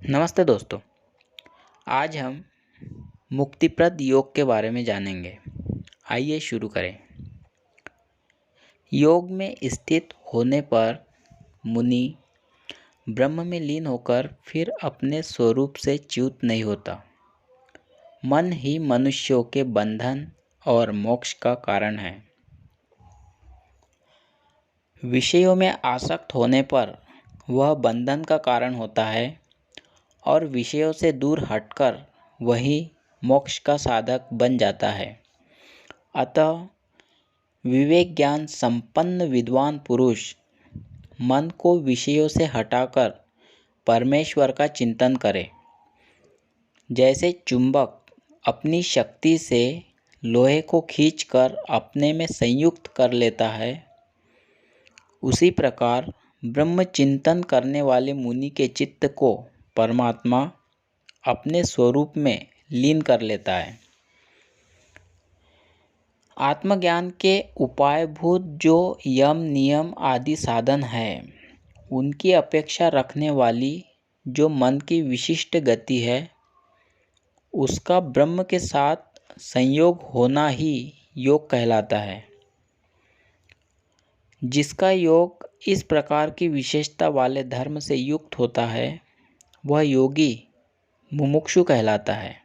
नमस्ते दोस्तों। आज हम मुक्तिप्रद योग के बारे में जानेंगे। आइए शुरू करें। योग में स्थित होने पर मुनि ब्रह्म में लीन होकर फिर अपने स्वरूप से च्युत नहीं होता। मन ही मनुष्यों के बंधन और मोक्ष का कारण है। विषयों में आसक्त होने पर वह बंधन का कारण होता है और विषयों से दूर हटकर वही मोक्ष का साधक बन जाता है। अतः विवेक ज्ञान संपन्न विद्वान पुरुष मन को विषयों से हटाकर परमेश्वर का चिंतन करे। जैसे चुंबक अपनी शक्ति से लोहे को खींचकर अपने में संयुक्त कर लेता है, उसी प्रकार ब्रह्म चिंतन करने वाले मुनि के चित्त को परमात्मा अपने स्वरूप में लीन कर लेता है। आत्मज्ञान के उपायभूत जो यम नियम आदि साधन है, उनकी अपेक्षा रखने वाली जो मन की विशिष्ट गति है, उसका ब्रह्म के साथ संयोग होना ही योग कहलाता है। जिसका योग इस प्रकार की विशेषता वाले धर्म से युक्त होता है, वह योगी मुमुक्षु कहलाता है।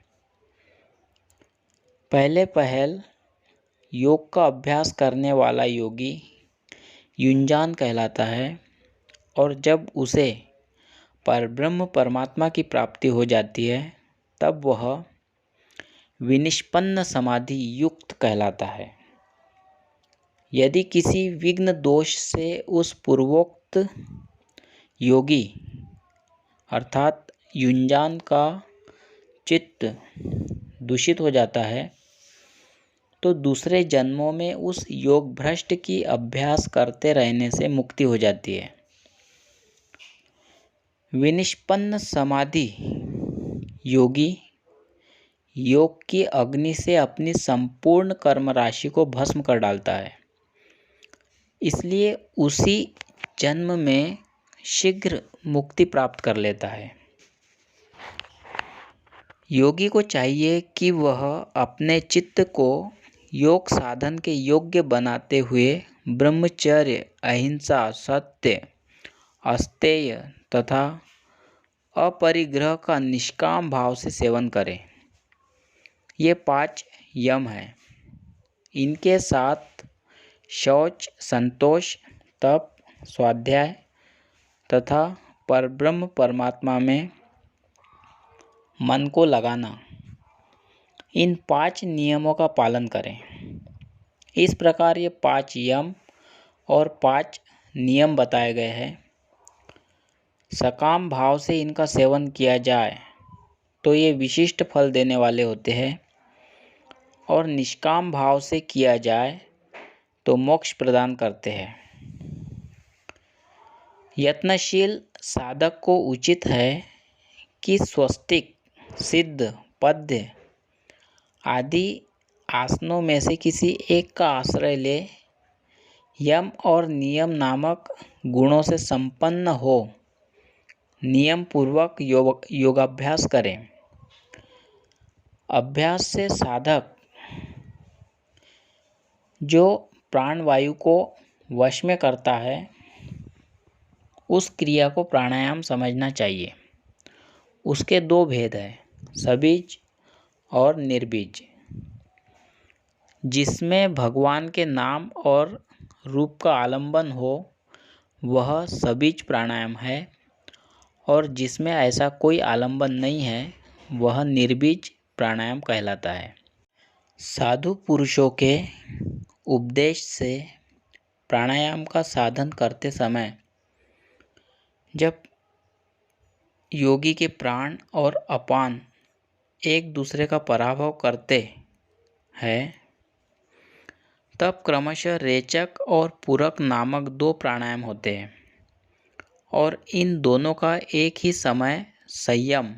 पहल योग का अभ्यास करने वाला योगी युंजान कहलाता है और जब उसे परब्रह्म परमात्मा की प्राप्ति हो जाती है, तब वह विनिष्पन्न समाधि युक्त कहलाता है। यदि किसी विघ्न दोष से उस पूर्वोक्त योगी अर्थात युंजान का चित्त दूषित हो जाता है, तो दूसरे जन्मों में उस योग भ्रष्ट की अभ्यास करते रहने से मुक्ति हो जाती है। विनिष्पन्न समाधि योगी योग की अग्नि से अपनी संपूर्ण कर्म राशि को भस्म कर डालता है, इसलिए उसी जन्म में शीघ्र मुक्ति प्राप्त कर लेता है। योगी को चाहिए कि वह अपने चित्त को योग साधन के योग्य बनाते हुए ब्रह्मचर्य, अहिंसा, सत्य, अस्तेय तथा अपरिग्रह का निष्काम भाव से सेवन करे। ये 5 यम हैं। इनके साथ शौच, संतोष, तप, स्वाध्याय तथा परब्रह्म परमात्मा में मन को लगाना, इन 5 नियमों का पालन करें। इस प्रकार ये 5 यम और 5 नियम बताए गए हैं। सकाम भाव से इनका सेवन किया जाए तो ये विशिष्ट फल देने वाले होते हैं और निष्काम भाव से किया जाए तो मोक्ष प्रदान करते हैं। यत्नशील साधक को उचित है कि स्वस्तिक, सिद्ध, पद्य आदि आसनों में से किसी एक का आश्रय ले यम और नियम नामक गुणों से संपन्न हो नियम पूर्वक योगाभ्यास करें। अभ्यास से साधक जो प्राणवायु को वश में करता है, उस क्रिया को प्राणायाम समझना चाहिए। उसके 2 भेद हैं, सबीज और निर्बीज। जिसमें भगवान के नाम और रूप का आलंबन हो वह सबीज प्राणायाम है, और जिसमें ऐसा कोई आलंबन नहीं है वह निर्बीज प्राणायाम कहलाता है। साधु पुरुषों के उपदेश से प्राणायाम का साधन करते समय जब योगी के प्राण और अपान एक दूसरे का पराभव करते हैं, तब क्रमशः रेचक और पूरक नामक 2 प्राणायाम होते हैं और इन दोनों का एक ही समय संयम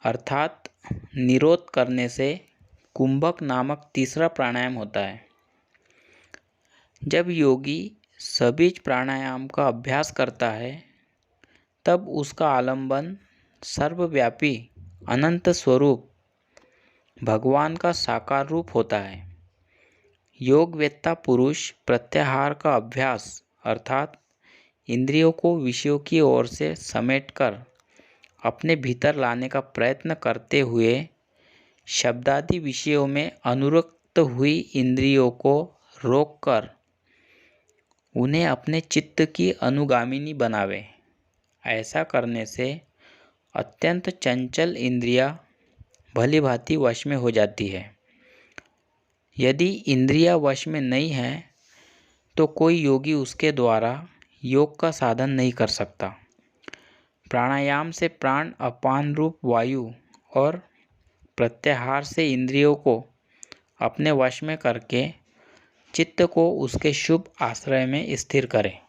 अर्थात निरोध करने से कुंभक नामक तीसरा प्राणायाम होता है। जब योगी सबीज प्राणायाम का अभ्यास करता है, तब उसका आलंबन सर्वव्यापी अनंत स्वरूप भगवान का साकार रूप होता है। योगवेत्ता पुरुष प्रत्याहार का अभ्यास अर्थात इंद्रियों को विषयों की ओर से समेटकर अपने भीतर लाने का प्रयत्न करते हुए शब्दादि विषयों में अनुरक्त हुई इंद्रियों को रोककर उन्हें अपने चित्त की अनुगामिनी बनावे। ऐसा करने से अत्यंत चंचल इंद्रियां भली भांति वश में हो जाती है। यदि इंद्रियां वश में नहीं है तो कोई योगी उसके द्वारा योग का साधन नहीं कर सकता। प्राणायाम से प्राण अपान रूप वायु और प्रत्याहार से इंद्रियों को अपने वश में करके चित्त को उसके शुभ आश्रय में स्थिर करें।